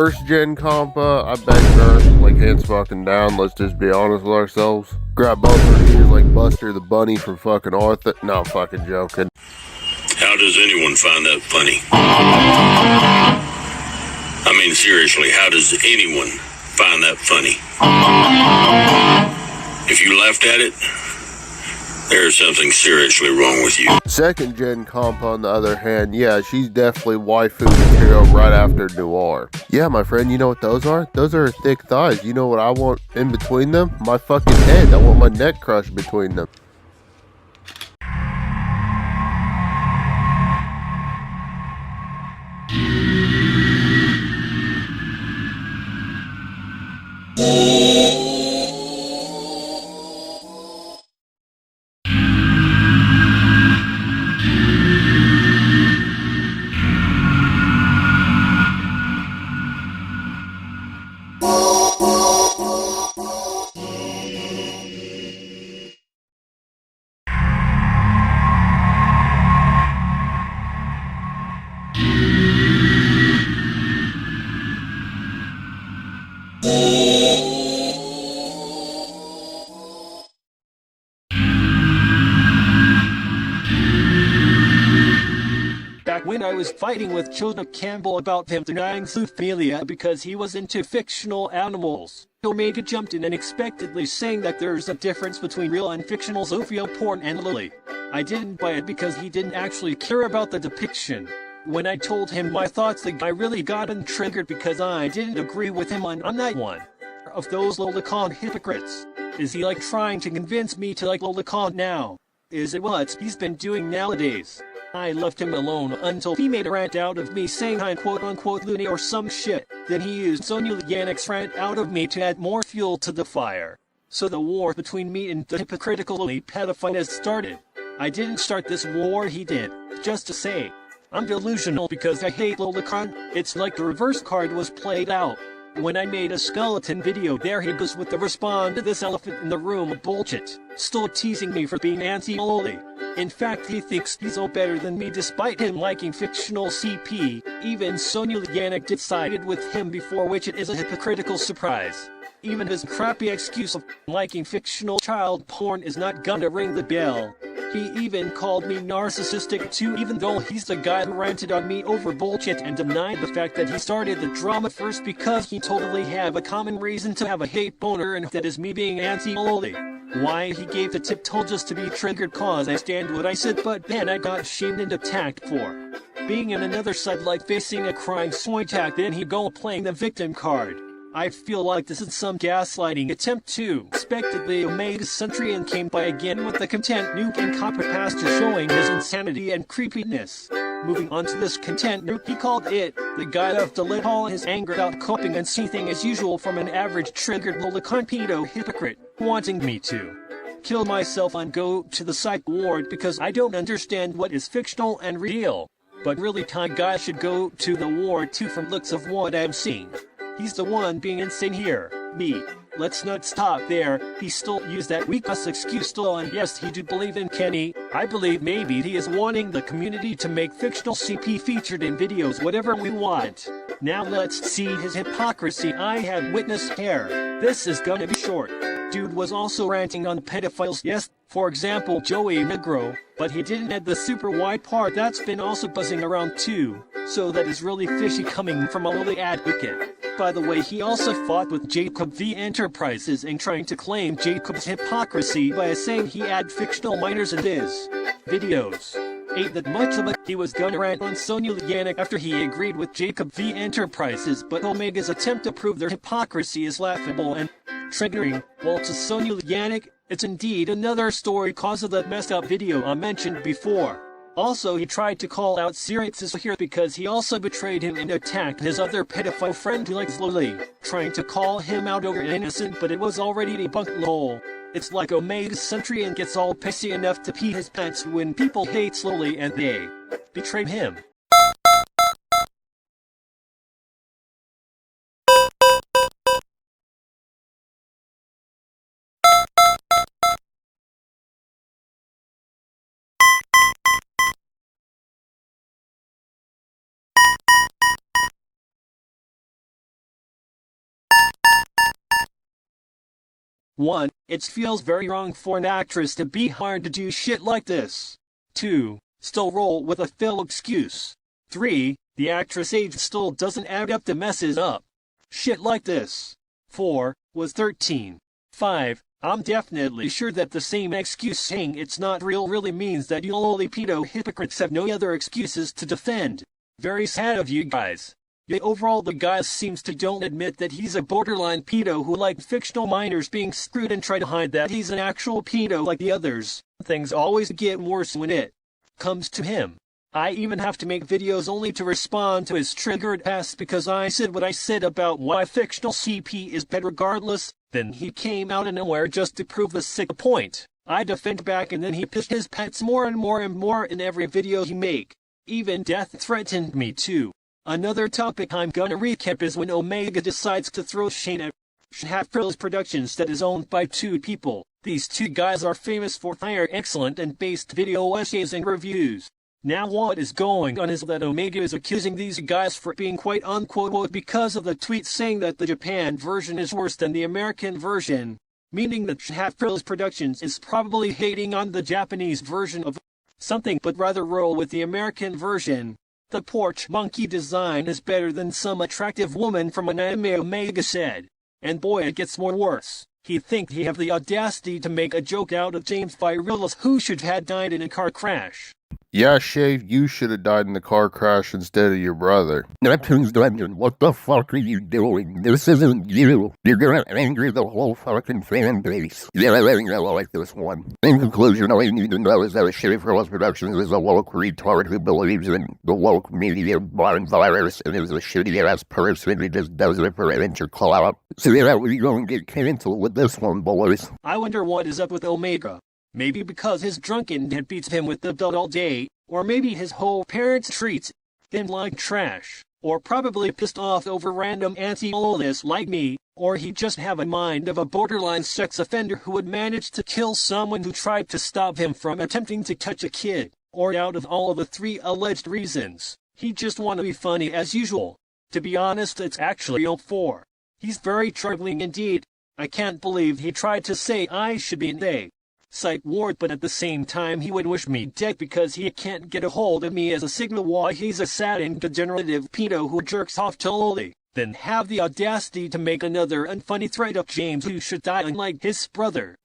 first gen compa, I beg her, like hands fucking down, let's just be honest with ourselves. Grab both her ears like Buster the Bunny from fucking Arthur. No, fucking joking. How does anyone find that funny? I mean, seriously, how does anyone find that funny? If you laughed at it, there's something seriously wrong with you. Second gen compa on the other hand, yeah, she's definitely waifu material right after Noir. Yeah, my friend, you know what those are? Those are thick thighs. You know what I want in between them? My fucking head. I want my neck crushed between them. Back when I was fighting with Childa Campbell about him denying zoophilia because he was into fictional animals, Omega jumped in unexpectedly saying that there's a difference between real and fictional zoophilia porn and loli. I didn't buy it because he didn't actually care about the depiction. When I told him my thoughts, the guy really got triggered because I didn't agree with him on that one. Of those lolicon hypocrites. Is he like trying to convince me to like lolicon now? Is it what he's been doing nowadays? I left him alone until he made a rant out of me saying I'm quote-unquote loony or some shit. Then he used Sonia Yanik's rant out of me to add more fuel to the fire. So the war between me and the hypocritical pedophile has started. I didn't start this war, he did. Just to say, I'm delusional because I hate lolicon. It's like the reverse card was played out. When I made a skeleton video, there he goes with the respond to this elephant in the room bullshit, still teasing me for being anti-loli. In fact, he thinks he's all better than me despite him liking fictional CP. Even Sonia Yanik decided with him before, which it is a hypocritical surprise. Even his crappy excuse of liking fictional child porn is not gonna ring the bell. He even called me narcissistic too, even though he's the guy who ranted on me over bullshit and denied the fact that he started the drama first because he totally have a common reason to have a hate boner, and that is me being anti-loli. Why he gave the tip told just to be triggered cause I stand what I said, but then I got shamed and attacked for being in another side like facing a crying soy tack, then he go playing the victim card. I feel like this is some gaslighting attempt too. Expectedly, Omega Centurion came by again with the content nuke and copper pastor showing his insanity and creepiness. Moving on to this content nuke, he called it the guide of to let all his anger out, coping and seething as usual from an average triggered lolicon pedo hypocrite wanting me to kill myself and go to the psych ward because I don't understand what is fictional and real. But really, Ty guy should go to the ward too from looks of what I'm seeing. He's the one being insane here. Me. Let's not stop there. He still used that weak ass excuse still, and yes, he do believe in Kenny. I believe maybe he is wanting the community to make fictional CP featured in videos, whatever we want. Now let's see his hypocrisy I have witnessed here. This is gonna be short. Dude was also ranting on pedophiles, yes, for example Joey Negro, but he didn't add the super wide part that's been also buzzing around too. So that is really fishy coming from a loli advocate. By the way, he also fought with Jacob V Enterprises and trying to claim Jacob's hypocrisy by saying he had fictional minors in his videos. Ain't that much of it. He was gonna rant on Sonia Yanik after he agreed with Jacob V Enterprises, but Omega's attempt to prove their hypocrisy is laughable and triggering. Well, to Sonia Yanik, it's indeed another story cause of that messed up video I mentioned before. Also, he tried to call out Sirius here because he also betrayed him and attacked his other pedophile friend who likes loli, trying to call him out over innocent, but it was already debunked lol. It's like Omega Centurion gets all pissy enough to pee his pants when people hate loli and they betray him. 1. It feels very wrong for an actress to be hired to do shit like this. 2. Still roll with a fail excuse. 3. The actress age still doesn't add up to messes up shit like this. 4. Was 13. 5. I'm definitely sure that the same excuse saying it's not real really means that you loli pedo hypocrites have no other excuses to defend. Very sad of you guys. Yet overall the guy seems to don't admit that he's a borderline pedo who liked fictional minors being screwed and try to hide that he's an actual pedo like the others. Things always get worse when it comes to him. I even have to make videos only to respond to his triggered ass because I said what I said about why fictional CP is bad regardless. Then he came out of nowhere just to prove the sick point. I defend back and then he pissed his pants more and more and more in every video he make. Even death threatened me too. Another topic I'm gonna recap is when Omega decides to throw shade at Half-Frills Productions that is owned by 2 people. These 2 guys are famous for their excellent and based video essays and reviews. Now what is going on is that Omega is accusing these guys for being quite unquote because of the tweet saying that the Japan version is worse than the American version, meaning that Half-Frills Productions is probably hating on the Japanese version of something but rather roll with the American version. The porch monkey design is better than some attractive woman from an anime, Omega said. And boy, it gets more worse. He thinks he have the audacity to make a joke out of James Virilis who should have died in a car crash. Yeah, Shave, you should have died in the car crash instead of your brother. Neptune's Dungeon, what the fuck are you doing? This isn't you. You're gonna anger the whole fucking fan base. Yeah, I like this one. In conclusion, all you need to know is that Half-Frills Productions is a woke retard who believes in the woke media born virus and is a shitty-ass person who just does it for an inch of clout. So yeah, we're gonna get canceled with this one, boys. I wonder what is up with Omega. Maybe because his drunken dad beats him with the belt all day, or maybe his whole parents treats him like trash, or probably pissed off over random anti-lollis like me, or he just have a mind of a borderline sex offender who would manage to kill someone who tried to stop him from attempting to touch a kid, or out of all of the 3 alleged reasons, he just want to be funny as usual. To be honest, it's actually all 4. He's very troubling indeed. I can't believe he tried to say I should be an A psych ward, but at the same time he would wish me dead because he can't get a hold of me as a signal why he's a sad and degenerative pedo who jerks off to loli. Then have the audacity to make another unfunny threat of James who should die unlike his brother.